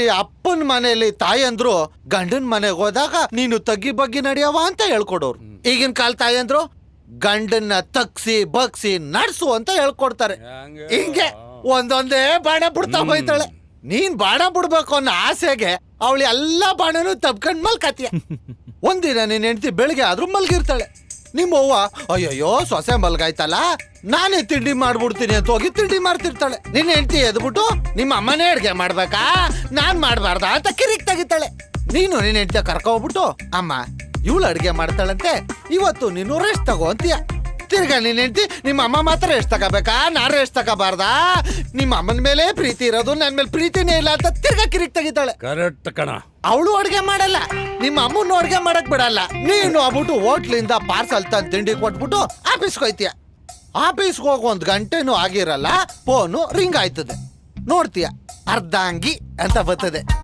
ಈ ಅಪ್ಪನ ಮನೆಯಲ್ಲಿ ತಾಯಂದ್ರು ಗಂಡನ್ ಮನೆಗೆ ಹೋದಾಗ ನೀನು ತಗ್ಗಿ ಬಗ್ಗಿ ನಡೆಯವ ಅಂತ ಹೇಳ್ಕೊಡೋರು. ಈಗಿನ ಕಾಲ ತಾಯಂದ್ರು ಗಂಡನ್ನ ತಗ್ಸಿ ಬಗ್ಸಿ ನಡ್ಸು ಅಂತ ಹೇಳ್ಕೊಡ್ತಾರೆ. ಹಿಂಗೆ ಒಂದೊಂದೇ ಬಾಣ ಬಿಡ್ತಾ ಹೋಯ್ತಾಳೆ. ನೀನ್ ಬಾಣ ಬಿಡ್ಬೇಕು ಅನ್ನೋ ಆಸೆಗೆ ಅವಳು ಎಲ್ಲಾ ಬಾಣನು ತಬ್ಕೊಂಡ್ ಮಲ್ಕತಿಯ. ಒಂದಿನ ನೀನ್ ಹೆಂಡತಿ ಬೆಳಿಗ್ಗೆ ಆದ್ರೂ ಮಲ್ಗಿರ್ತಾಳೆ. ನಿಮ್ಮವ್ವ ಅಯ್ಯಯ್ಯೋ ಸೊಸೆ ಮಲ್ಗಾಯ್ತಲ್ಲ ನಾನೇ ತಿಂಡಿ ಮಾಡ್ಬಿಡ್ತೀನಿ ಅಂತ ಹೋಗಿ ತಿಂಡಿ ಮಾಡ್ತಿರ್ತಾಳೆ. ನಿನ್ನ ಹೆಂಡತಿ ಎದ್ಬಿಟ್ಟು ನಿಮ್ಮ ಅಮ್ಮನೇ ಅಡ್ಗೆ ಮಾಡ್ಬೇಕಾ ನಾನ್ ಮಾಡ್ಬಾರ್ದ ಅಂತ ಕಿರಿಕ್ ತೆಗಿತಾಳೆ. ನೀನು ನಿನ್ನ ಹೆಂಡತಿ ಕರ್ಕೊಂಡ್ಬಿಟ್ಟು ಅಮ್ಮ ಇವಳು ಅಡ್ಗೆ ಮಾಡ್ತಾಳಂತೆ ಇವತ್ತು ನೀನು ರೆಸ್ಟ್ ತಗೋ ಅಂತೀಯ. ತಿರ್ಗಾ ನಿನ್ನ ಹೆಂಡತಿ ನಿಮ್ಮ ಅಮ್ಮ ಮಾತ್ರ ರೆಸ್ಟ್ ತಗೋಬೇಕಾ ನಾನ್ ರೆಸ್ಟ್ ತಗೋಬಾರ್ದಾ ನಿಮ್ಮ ಅಮ್ಮನ ಮೇಲೆ ಪ್ರೀತಿ ಇರೋದು ನನ್ ಮೇಲೆ ಪ್ರೀತಿನೇ ಇಲ್ಲ ಅಂತ ತಿರ್ಗಾ ಕಿರಿಕ್ ತೆಗಿತಾಳೆ. ಕರೆಕ್ಟ್ ಕಣ. ಅವಳು ಅಡ್ಗೆ ಮಾಡಲ್ಲ, ನಿಮ್ಮ ಅಮ್ಮನ ಅಡ್ಗೆ ಮಾಡಕ್ ಬಿಡಲ್ಲ. ನೀನು ಆಗ್ಬಿಟ್ಟು ಹೋಟ್ಲಿಂದ ಪಾರ್ಸಲ್ ತಂದು ತಿಂಡಿ ಕೊಟ್ಬಿಟ್ಟು ಆಫೀಸ್ಗೆ ಹೋಯ್ತೀಯ. ಆಫೀಸ್ಗೆ ಹೋಗಿ 1 ಗಂಟೆನೂ ಆಗಿರಲ್ಲ, ಫೋನು ರಿಂಗ್ ಆಯ್ತದೆ. ನೋಡ್ತೀಯ ಅರ್ಧಾಂಗಿ ಅಂತ ಬರ್ತದೆ.